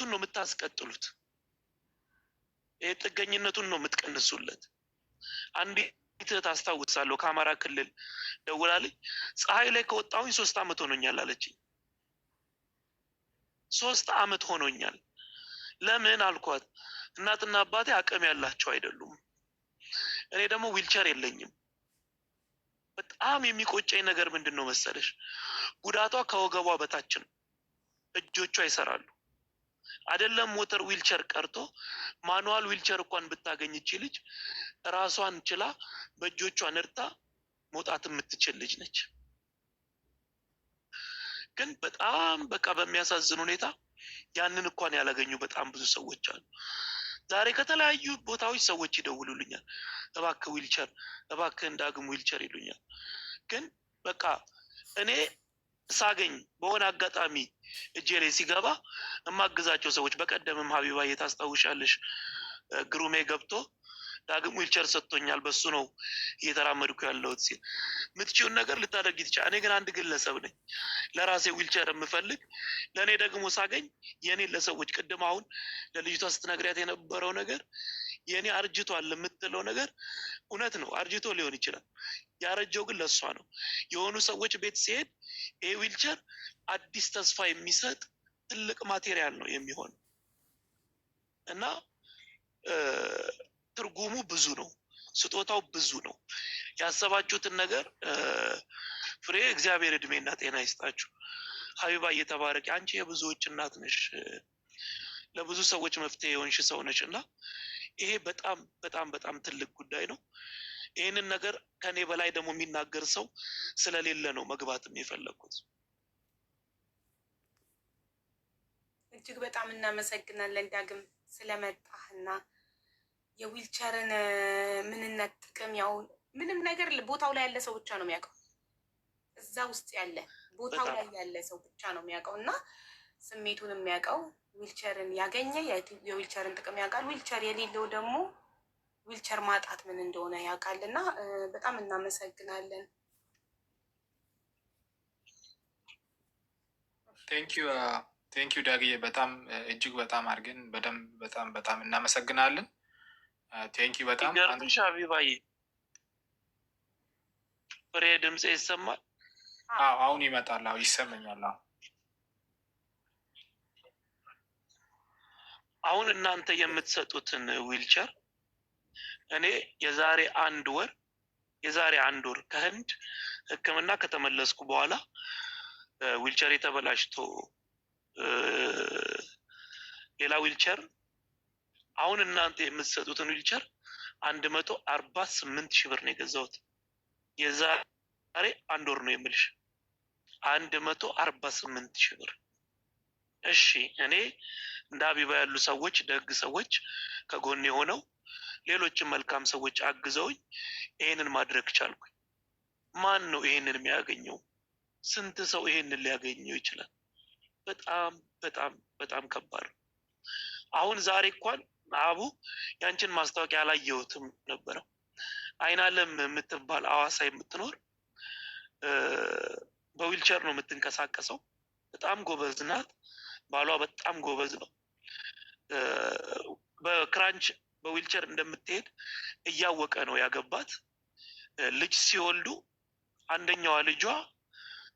ህይወቱን ነው የምታስቀጥሉት። ጥገኝነቱን ነው የምትቀንሱለት። አንዴ ታስታውሳለሁ ከአማራ ክልል ደውላልኝ ፀሐይ ላይ ከወጣሁኝ 3 አመት ሆኖኛል አለችኝ። 3 አመት ሆኖኛል። ለምን አልኳት። እናትና አባቴ አቅም ያላቸው አይደሉም፣ እኔ ደግሞ ዊልቸር የለኝም። በጣም የሚቆጨኝ ነገር ምንድነው መሰለሽ? ጉዳቷ ከወገቧ በታች ነው። እጆቿ ይሰራሉ። አይደለም ሞተር ዊልቸር ቀርቶ ማኑዋል ዊልቸር እንኳን ብታገኝ እቺ ልጅ ራሷን ችላ በእጆቿ ነርታ መውጣት የምትችል ልጅ ነች። ግን በጣም በቃ በሚያሳዝን ሁኔታ ያንን እንኳን ያላገኙ በጣም ብዙ ሰዎች አሉ። ዛሬ ከተለያዩ ቦታዎች ሰዎች ይደውሉልኛል። እባክህ ዊልቸር፣ እባክህ እንዳግም ዊልቸር ይሉኛል። ግን በቃ እኔ ሳገኝ በሆነ አጋጣሚ እጄ ላይ ሲገባ እማግዛቸው ሰዎች በቀደምም ሀቢባ እየታስታውሻለሽ ግሩሜ ገብቶ ዳግም ዊልቸር ሰጥቶኛል፣ በሱ ነው እየተራመድኩ ያለሁት ሲል ምትችውን ነገር ልታደርጊ ትችላለሽ። እኔ ግን አንድ ግለሰብ ነኝ፣ ለራሴ ዊልቸር የምፈልግ። ለእኔ ደግሞ ሳገኝ የኔ ለሰዎች ቅድም አሁን ለልጅቷ ስትነግሪያት የነበረው ነገር የኔ አርጅቷል የምትለው ነገር እውነት ነው። አርጅቶ ሊሆን ይችላል። ያረጀው ግን ለሷ ነው። የሆኑ ሰዎች ቤት ሲሄድ ይሄ ዊልቸር አዲስ ተስፋ የሚሰጥ ትልቅ ማቴሪያል ነው የሚሆን እና ትርጉሙ ብዙ ነው። ስጦታው ብዙ ነው። ያሰባችሁትን ነገር ፍሬ እግዚአብሔር እድሜና ጤና ይስጣችሁ። ሀቢባ እየተባረክ አንቺ የብዙዎች እናት ነሽ፣ ለብዙ ሰዎች መፍትሄ የሆንሽ ሰው ነሽ እና ይሄ በጣም በጣም በጣም ትልቅ ጉዳይ ነው። ይህንን ነገር ከኔ በላይ ደግሞ የሚናገር ሰው ስለሌለ ነው መግባትም የፈለግኩት። እጅግ በጣም እናመሰግናለን ዳግም ስለመጣህና የዊልቸርን ምንነት ጥቅም፣ ያው ምንም ነገር ቦታው ላይ ያለ ሰው ብቻ ነው የሚያውቀው። እዛ ውስጥ ያለ ቦታው ላይ ያለ ሰው ብቻ ነው የሚያውቀው እና ስሜቱን የሚያውቀው ዊልቸርን ያገኘ የዊልቸርን ጥቅም ያውቃል። ዊልቸር የሌለው ደግሞ ዊልቸር ማጣት ምን እንደሆነ ያውቃል እና በጣም እናመሰግናለን። ቴንኪዩ ዳግዬ፣ በጣም እጅግ በጣም አድርገን በጣም እናመሰግናለን። ቴንኪዩ በጣም ሀቢባዬ። ፍሬ ድምጽ ይሰማል? አሁን ይመጣል። ይሰማኛል። አሁን እናንተ የምትሰጡትን ዊልቸር እኔ የዛሬ አንድ ወር ከህንድ ሕክምና ከተመለስኩ በኋላ ዊልቸር የተበላሽቶ ሌላ ዊልቸር አሁን እናንተ የምትሰጡትን ዊልቸር 148 ሺህ ብር ነው የገዛሁት። የዛሬ አንድ ወር ነው የምልሽ 148 ሺህ ብር። እሺ እኔ እንደ ሀቢባ ያሉ ሰዎች፣ ደግ ሰዎች ከጎን የሆነው ሌሎችም መልካም ሰዎች አግዘውኝ ይሄንን ማድረግ ቻልኩኝ። ማን ነው ይሄንን የሚያገኘው? ስንት ሰው ይሄንን ሊያገኘው ይችላል? በጣም በጣም በጣም ከባድ። አሁን ዛሬ እንኳን አቡ ያንቺን ማስታወቂያ አላየሁትም ነበረው። አይናለም የምትባል አዋሳ የምትኖር በዊልቸር ነው የምትንቀሳቀሰው። በጣም ጎበዝ ናት። ባሏ በጣም ጎበዝ ነው። በክራንች በዊልቸር እንደምትሄድ እያወቀ ነው ያገባት። ልጅ ሲወልዱ አንደኛዋ ልጇ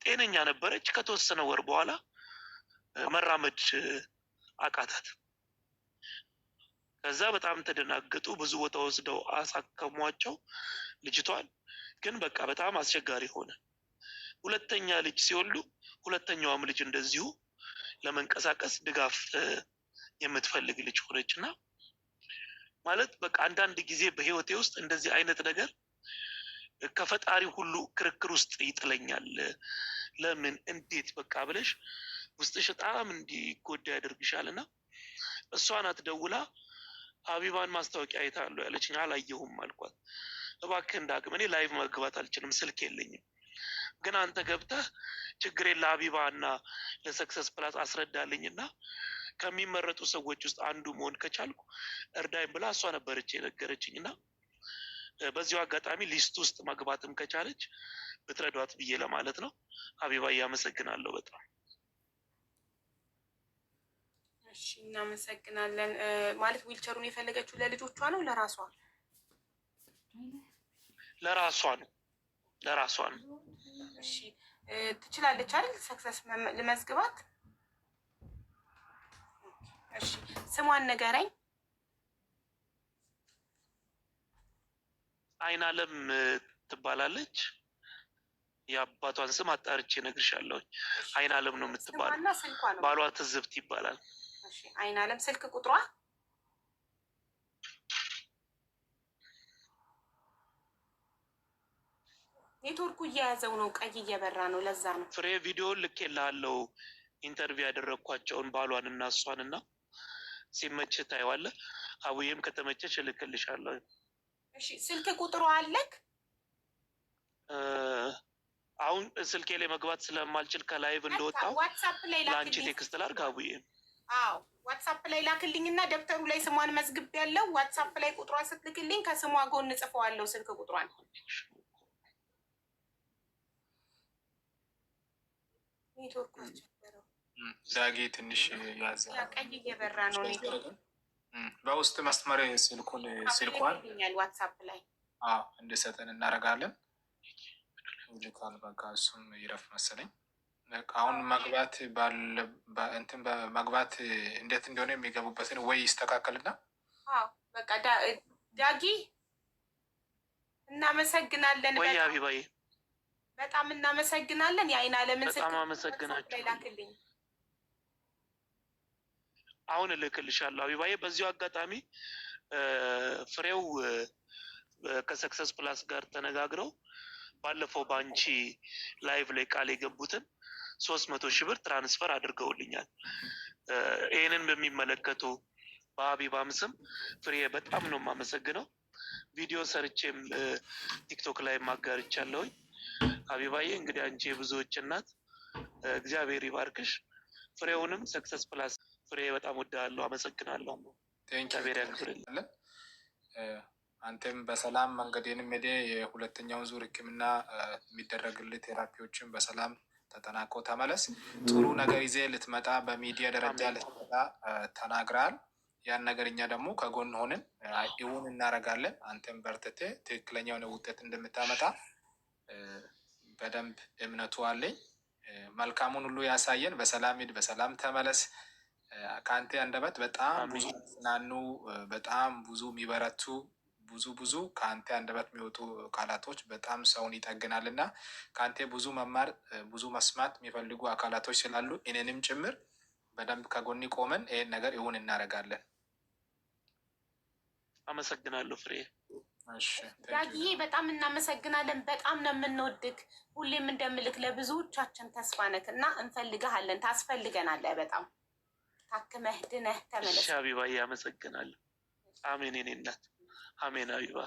ጤነኛ ነበረች። ከተወሰነ ወር በኋላ መራመድ አቃታት። ከዛ በጣም ተደናገጡ። ብዙ ቦታ ወስደው አሳከሟቸው ልጅቷን። ግን በቃ በጣም አስቸጋሪ ሆነ። ሁለተኛ ልጅ ሲወልዱ ሁለተኛዋም ልጅ እንደዚሁ ለመንቀሳቀስ ድጋፍ የምትፈልግ ልጅ ሆነች እና ማለት በቃ አንዳንድ ጊዜ በህይወቴ ውስጥ እንደዚህ አይነት ነገር ከፈጣሪ ሁሉ ክርክር ውስጥ ይጥለኛል። ለምን እንዴት በቃ ብለሽ ውስጥሽ በጣም እንዲጎዳ ያደርግሻል። እና እሷ ናት ደውላ ሀቢባን ማስታወቂያ አይታለሁ ያለችኝ። አላየሁም አልኳት። እባክህ እንዳቅም እኔ ላይቭ መግባት አልችልም፣ ስልክ የለኝም። ግን አንተ ገብተህ ችግሬን ለሀቢባ እና ለሰክሰስ ፕላስ አስረዳልኝ እና ከሚመረጡ ሰዎች ውስጥ አንዱ መሆን ከቻልኩ እርዳኝ ብላ እሷ ነበረች የነገረችኝ። እና በዚሁ አጋጣሚ ሊስት ውስጥ መግባትም ከቻለች ብትረዷት ብዬ ለማለት ነው። ሀቢባ እያመሰግናለሁ በጣም። እሺ እናመሰግናለን። ማለት ዊልቸሩን የፈለገችው ለልጆቿ ነው ለራሷ? ለራሷ ነው፣ ለራሷ ነው። እሺ ትችላለች አይደል? ሰክሰስ ልመዝግባት። እሺ ስሟን ንገረኝ። አይን አለም ትባላለች። የአባቷን ስም አጣርቼ እነግርሻለሁ። አይን አለም ነው የምትባለው። ባሏ ትዝብት ይባላል። አይን አለም ስልክ ቁጥሯ? ኔትወርኩ እየያዘው ነው፣ ቀይ እየበራ ነው፣ ለዛ ነው። ፍሬ ቪዲዮን ልኬልሃለሁ፣ ኢንተርቪው ያደረግኳቸውን ባሏን እና እሷን እና ሲመችህ ታየዋለህ። አቡዬም ከተመቸች እልክልሻለሁ። እሺ ስልክ ቁጥሩ አለክ? አሁን ስልኬ ላይ መግባት ስለማልችል ከላይቭ እንደወጣው ለአንቺ ቴክስት ላድርግ አቡዬ። አዎ ዋትሳፕ ላይ ላክልኝና ደብተሩ ላይ ስሟን መዝግብ ያለው ዋትሳፕ ላይ ቁጥሯን ስትልክልኝ ከስሟ ጎን ጽፈዋለሁ ስልክ ቁጥሯን። ኔትወርኩ አስቸገረው። ዛጌ ትንሽ ያዘ፣ ቀይ እየበራ ነው ኔትወርኩ። በውስጥ መስመር ስልኳን ዋትሳፕ ላይ እንድሰጠን እናደርጋለን። ልካል በቃ እሱም ይረፍ መሰለኝ። አሁን መግባት እንትን መግባት እንዴት እንደሆነ የሚገቡበትን ወይ ይስተካከልና በቃ ዳጊ እናመሰግናለን። ወይ አቢባዬ በጣም እናመሰግናለን። የአይን አለምን በጣም አመሰግናችሁ። ላክልኝ አሁን እልክልሻለሁ አቢባዬ። በዚሁ አጋጣሚ ፍሬው ከሰክሰስ ፕላስ ጋር ተነጋግረው ባለፈው በአንቺ ላይቭ ላይ ቃል የገቡትን 300,000 ብር ትራንስፈር አድርገውልኛል። ይህንን በሚመለከቱ በሀቢባም ስም ፍሬ በጣም ነው የማመሰግነው። ቪዲዮ ሰርቼም ቲክቶክ ላይ ማጋርቻለሁኝ። ሀቢባዬ እንግዲህ አንቺ የብዙዎች እናት፣ እግዚአብሔር ይባርክሽ። ፍሬውንም ሰክሰስ ፕላስ ፍሬ በጣም ወዳለሁ፣ አመሰግናለሁ። እግዚአብሔር ያክብርልን። አንተም በሰላም መንገዴንም ሄደ የሁለተኛውን ዙር ሕክምና የሚደረግልህ ቴራፒዎችን በሰላም ተጠናቆ ተመለስ። ጥሩ ነገር ይዜ ልትመጣ በሚዲያ ደረጃ ልትመጣ ተናግረሃል። ያን ነገር እኛ ደግሞ ከጎን ሆንን ይሁን እናደርጋለን። አንተም በርትቴ ትክክለኛ የሆነ ውጤት እንደምታመጣ በደንብ እምነቱ አለኝ። መልካሙን ሁሉ ያሳየን። በሰላም ሂድ፣ በሰላም ተመለስ። ከአንተ አንደበት በጣም ብዙ ጽናኑ፣ በጣም ብዙ የሚበረቱ ብዙ ከአንተ አንደበት የሚወጡ ቃላቶች በጣም ሰውን ይጠግናል እና ከአንተ ብዙ መማር ብዙ መስማት የሚፈልጉ አካላቶች ስላሉ እኔንም ጭምር በደንብ ከጎኒ ቆመን ይሄን ነገር ይሁን እናደርጋለን። አመሰግናለሁ ፍሬ። ዳጊዬ በጣም እናመሰግናለን። በጣም ነው የምንወድግ። ሁሌም እንደምልክ ለብዙዎቻችን ተስፋ ነክ እና እንፈልግሃለን፣ ታስፈልገናለህ። በጣም ታክመህ ድነህ ተመለስ። ሀቢባዬ አመሰግናለሁ። አሜን የኔ እናት፣ አሜን ሀቢባ።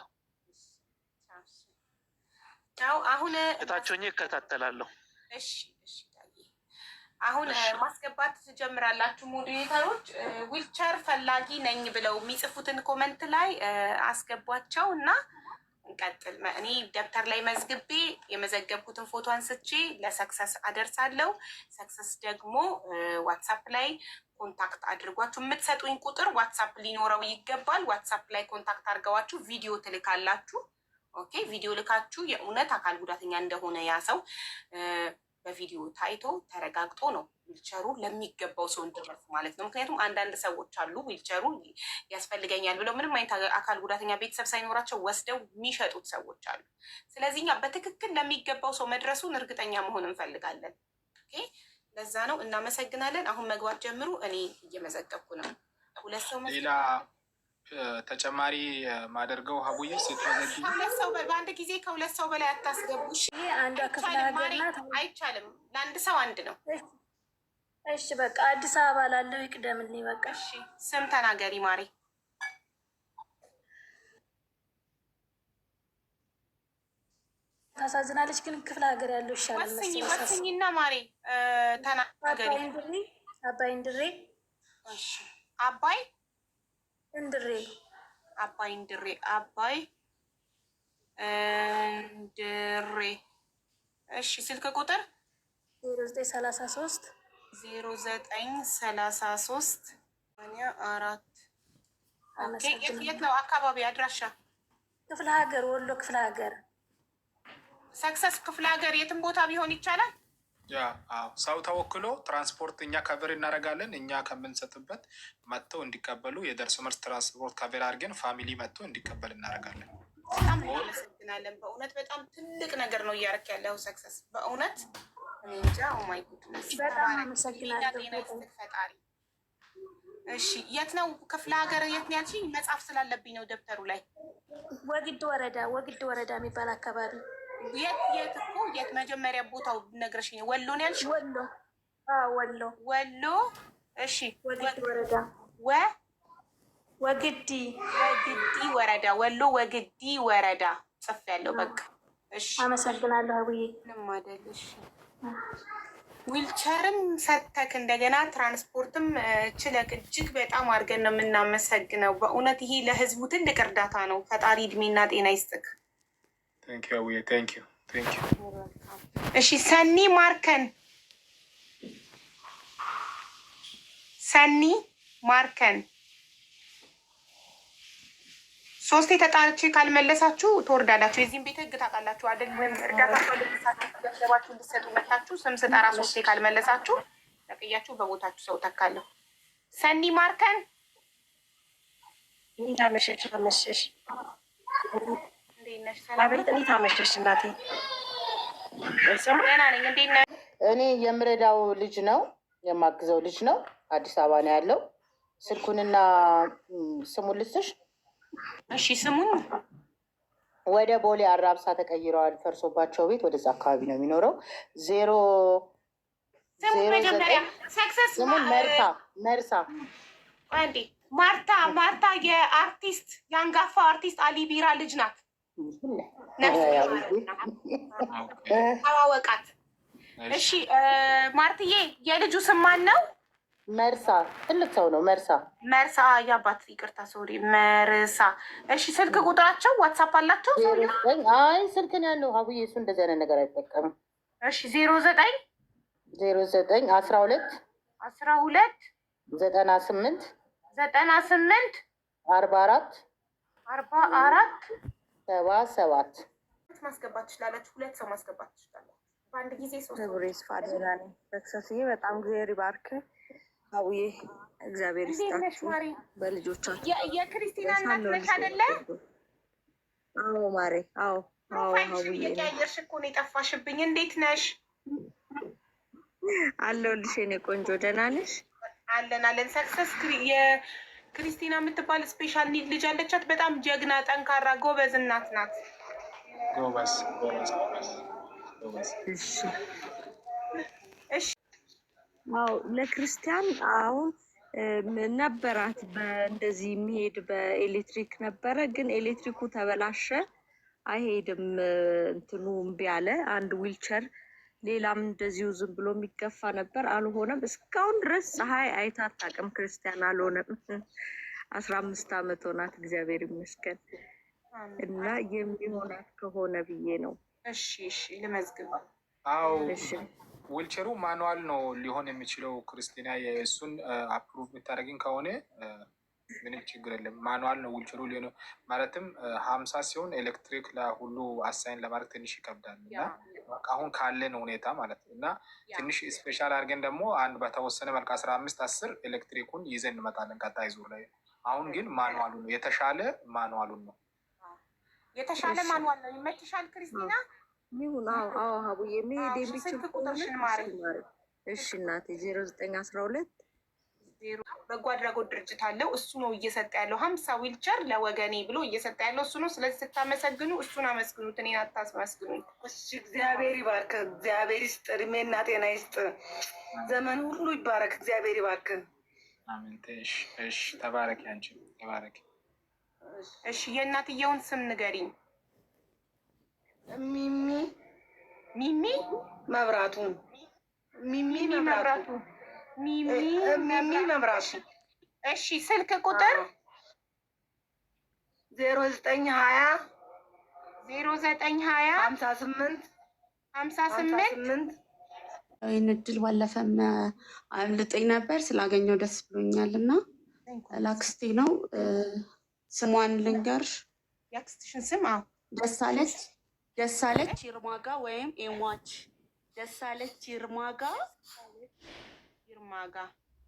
አሁን እታቸውኝ እከታተላለሁ። እሺ አሁን ማስገባት ትጀምራላችሁ ሞዴሬተሮች። ዊልቸር ፈላጊ ነኝ ብለው የሚጽፉትን ኮመንት ላይ አስገቧቸው እና እንቀጥል። እኔ ደብተር ላይ መዝግቤ የመዘገብኩትን ፎቶ አንስቼ ለሰክሰስ አደርሳለሁ። ሰክሰስ ደግሞ ዋትሳፕ ላይ ኮንታክት አድርጓችሁ፣ የምትሰጡኝ ቁጥር ዋትሳፕ ሊኖረው ይገባል። ዋትሳፕ ላይ ኮንታክት አድርገዋችሁ ቪዲዮ ትልካላችሁ። ኦኬ፣ ቪዲዮ ልካችሁ የእውነት አካል ጉዳተኛ እንደሆነ ያ ሰው በቪዲዮ ታይቶ ተረጋግጦ ነው ዊልቸሩ ለሚገባው ሰው እንዲደርስ ማለት ነው። ምክንያቱም አንዳንድ ሰዎች አሉ ዊልቸሩ ያስፈልገኛል ብለው ምንም አይነት አካል ጉዳተኛ ቤተሰብ ሳይኖራቸው ወስደው የሚሸጡት ሰዎች አሉ። ስለዚህ እኛ በትክክል ለሚገባው ሰው መድረሱን እርግጠኛ መሆን እንፈልጋለን። ለዛ ነው። እናመሰግናለን። አሁን መግባት ጀምሩ። እኔ እየመዘገብኩ ነው። ሁለት ሰው ሌላ ተጨማሪ ማደርገው ሀቡዬ ሁለት ሰው በአንድ ጊዜ ከሁለት ሰው በላይ አታስገቡሽ። አይቻልም። ለአንድ ሰው አንድ ነው። እሺ በቃ አዲስ አበባ ላለው ይቅደምልኝ። በቃ እሺ፣ ስም ተናገሪ ማሪ። ታሳዝናለች፣ ግን ክፍለ ሀገር ያለው ይሻላል መሰለኝ። ወስኝና ማሪ ተናገሪ። አባይ እንድሬ። እሺ አባይ እንድሬ አባይ እንድሬ አባይ እንድሬ። እሺ ስልክ ቁጥር 0933 0933 4 ኦኬ። የት ነው አካባቢ አድራሻ? ክፍለ ሀገር ወሎ ክፍለ ሀገር ሰክሰስ ክፍለ ሀገር የትም ቦታ ቢሆን ይቻላል። ሰው ተወክሎ ትራንስፖርት እኛ ከብር እናደርጋለን። እኛ ከምንሰጥበት መጥተው እንዲቀበሉ የደርሶ መልስ ትራንስፖርት ከብር አድርገን ፋሚሊ መጥተው እንዲቀበል እናደርጋለን። በጣም እናመሰግናለን። በእውነት በጣም ትልቅ ነገር ነው እያደረክ ያለው ሰክሰስ። በእውነት እንጃ ኦማይ ጉድነስ በጣም አመሰግናለሁ ፈጣሪ። እሺ የት ነው ክፍለ ሀገር የት ነው ያልሽኝ? መጽሐፍ ስላለብኝ ነው ደብተሩ ላይ። ወግድ ወረዳ የሚባል አካባቢ። የት እኮ የት መጀመሪያ ቦታው ነግረሽኝ። ወሎ ነው ያልሽኝ? ወሎ። እሺ ወግድ ወረዳ ወግዲ ወረዳ ወሎ ወግዲ ወረዳ ጽፌያለሁ። በቃ እሺ አመሰግናለሁ አብዬ። ምንም አይደል። እሺ ዊልቸርም ሰተክ እንደገና ትራንስፖርትም ችለክ እጅግ በጣም አድርገን ነው የምናመሰግነው። በእውነት ይሄ ለህዝቡ ትልቅ እርዳታ ነው። ፈጣሪ እድሜና ጤና ይስጥክ። እሺ ሰኒ ማርከን 3 ተጣርቼ ካልመለሳችሁ ትወርዳላችሁ። የዚህም ቤት ህግ ታውቃላችሁ አይደል? እርዳታ ገንዘባችሁ እንድትሰጡ መታችሁ ስም ስጠራ 3 ካልመለሳችሁ ተቀያችሁ በቦታችሁ ሰው ተካለሁ። ሰኒ ማርከን ታመሸሽ እናቴ? ደህና ነኝ። እንዴት ነህ? እኔ የምረዳው ልጅ ነው የማግዘው ልጅ ነው። አዲስ አበባ ነው ያለው። ስልኩንና ስሙን ልስሽ። እሺ ስሙን። ወደ ቦሌ አራብሳ ተቀይረዋል። ፈርሶባቸው ቤት ወደዛ አካባቢ ነው የሚኖረው። 09 ስሙን መርሳ አንዴ ማርታ የአርቲስት የአንጋፋው አርቲስት አሊ ቢራ ልጅ ናት። አዋወቃት። እሺ ማርትዬ የልጁ ስም ማን ነው? መርሳ። ትልቅ ሰው ነው። መርሳ ያባት ይቅርታ፣ ሶሪ መርሳ። እሺ ስልክ ቁጥራቸው ዋትሳፕ አላቸው? አይ ስልክ ነው ያለው አቡዬ። እሱ እንደዚህ አይነት ነገር አይጠቀምም። እሺ 09 12 98 44 77 ማስገባት ትችላላችሁ። 2 ሰው ማስገባት ትችላላችሁ በአንድ ጊዜ 3 ሰክሰስዬ በጣም እግዚአብሔር ይባርክ። አውዬ እግዚአብሔር ይስጣችሁ በልጆቻችሁ። የክርስቲና እናት ነሽ አይደለ? አዎ ማሬ። አዎ ፕሮፋይልሽን እየቀያየርሽ እኮ ነው የጠፋሽብኝ። እንዴት ነሽ? አለሁልሽ የእኔ ቆንጆ። ደህና ነሽ? አለን። ሰክሰስ የክርስቲና የምትባል ስፔሻል ኒድ ልጅ አለቻት። በጣም ጀግና፣ ጠንካራ፣ ጎበዝ እናት ናት። ጎበዝ። እሺ አዎ ለክርስቲያን አሁን ነበራት በእንደዚህ የሚሄድ በኤሌክትሪክ ነበረ፣ ግን ኤሌክትሪኩ ተበላሸ፣ አይሄድም፣ እንትኑ እምቢ አለ። አንድ ዊልቸር ሌላም እንደዚሁ ዝም ብሎ የሚገፋ ነበር፣ አልሆነም። እስካሁን ድረስ ፀሐይ አይታ አታውቅም። ክርስቲያን አልሆነም። 15 ዓመት ሆናት፣ እግዚአብሔር ይመስገን። እና የሚሆናት ከሆነ ብዬ ነው። እሺ ልመዝግብ። አዎ ዊልቸሩ ማኑዋል ነው ሊሆን የሚችለው። ክርስቲና የእሱን አፕሩቭ የምታደርግን ከሆነ ምንም ችግር የለም። ማኑዋል ነው ዊልቸሩ ሊሆን ማለትም 50 ሲሆን ኤሌክትሪክ ለሁሉ አሳይን ለማድረግ ትንሽ ይከብዳል እና አሁን ካለን ሁኔታ ማለት ነው። እና ትንሽ ስፔሻል አድርገን ደግሞ አንድ በተወሰነ መልክ 15-10 ኤሌክትሪኩን ይዘን እንመጣለን ቀጣይ ዙር ላይ። አሁን ግን ማኑዋሉ ነው የተሻለ፣ ማኑዋሉን ነው የተሻለ ማኑዋል ነው። ይመችሻል ክርስቲና? ይሁን። አዎ ሀቡዬ መሄድ የሚችል ቁጥርሽን ማሪ። እሺ እናቴ 0912 በጎ አድራጎት ድርጅት አለው። እሱ ነው እየሰጠ ያለው 50 ዊልቸር ለወገኔ ብሎ እየሰጠ ያለው እሱ ነው። ስለዚህ ስታመሰግኑ እሱን አመስግኑት፣ እኔን አታስመስግኑኝ። እግዚአብሔር ይባርክ፣ እግዚአብሔር ይስጥ፣ እድሜና ጤና ይስጥ፣ ዘመን ሁሉ ይባረክ፣ እግዚአብሔር ይባርክ። አሜን። እሺ ተባረክ፣ አንቺ ተባረክ። እሺ የእናትየውን ስም ንገሪኝ። ሚሚ መብራቱ። ሚሚ መብራቱ። እሺ ስልክ ቁጥር 0920 58 ይህን እድል ባለፈም አምልጦኝ ነበር ስላገኘው ደስ ብሎኛል እና ላክስቴ ነው። ስሟን ልንገርሽ። የአክስትሽን ስም? አዎ ደሳለች ይርማጋ ወይም ኤሟች ደሳለች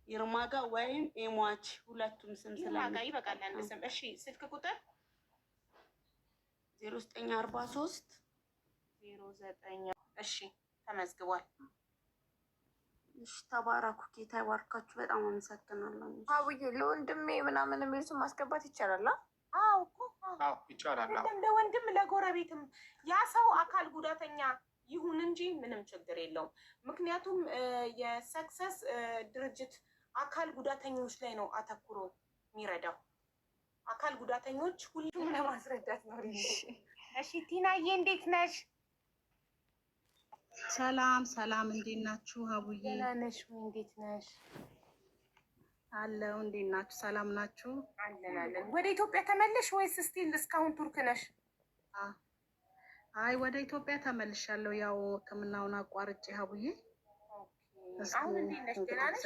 ይርማጋ ወይም ኤሟች ሁለቱም ስም ይርማጋ ይበቃል። አንድ ስም። እሺ ስልክ ቁጥር 0943 09 እሺ ተመዝግቧል። እሺ ተባረኩ። ጌታ ይባርካችሁ። በጣም አመሰግናለሁ። አውዬ ለወንድሜ ምናምን የሚል ስም ማስገባት ይቻላል? አዎ እኮ ይቻላል። ለወንድም ለጎረቤትም ያ ሰው አካል ጉዳተኛ ይሁን እንጂ ምንም ችግር የለውም። ምክንያቱም የሰክሰስ ድርጅት አካል ጉዳተኞች ላይ ነው አተኩሮ የሚረዳው። አካል ጉዳተኞች ሁሉም ለማስረዳት ነው። እሺ ቲናዬ እንዴት ነሽ? ሰላም፣ እንዴት ናችሁ? ሀቡዬ ደህና ነሽ ወይ? እንዴት ነሽ? አለው። እንዴት ናችሁ? ሰላም ናችሁ? አለን። ወደ ኢትዮጵያ ተመለሽ ወይስ ስቲል እስካሁን ቱርክ ነሽ? አይ ወደ ኢትዮጵያ ተመልሻለሁ። ያው ሕክምናውን አቋርጬ ሀቡዬ። አሁን እንዴት ነሽ? ደህና ነሽ?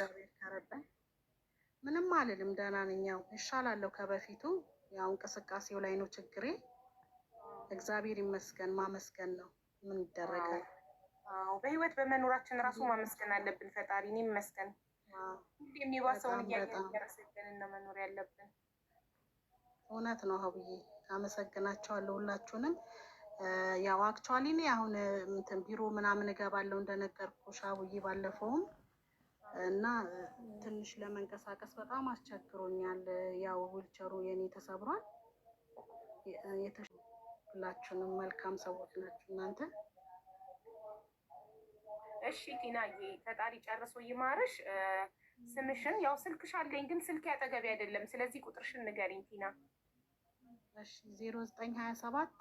ምንም አልልም፣ ደህና ነኝ። ያው ይሻላለሁ ከበፊቱ። ያው እንቅስቃሴው ላይ ነው ችግሬ። እግዚአብሔር ይመስገን፣ ማመስገን ነው። ምን ይደረጋል? በህይወት በመኖራችን ራሱ ማመስገን አለብን ፈጣሪ። እኔ ይመስገን። የሚባሰውን እያመሰገንን ነው መኖር ያለብን። እውነት ነው ሀቡዬ፣ አመሰግናቸዋለሁ ሁላችሁንም። ያው አክቹዋሊ እኔ አሁን እንትን ቢሮ ምናምን እገባለሁ እንደነገርኩሽ ሀቡዬ ባለፈውም እና ትንሽ ለመንቀሳቀስ በጣም አስቸግሮኛል። ያው ዊልቸሩ የኔ ተሰብሯል። ሁላችሁንም መልካም ሰዎች ናችሁ እናንተ። እሺ ቲናዬ ፈጣሪ ጨርሶ ይማርሽ። ስምሽን ያው ስልክሽ አለኝ ግን ስልክ ያጠገቢ አይደለም። ስለዚህ ቁጥርሽን ንገሪኝ ቲና። እሺ 0927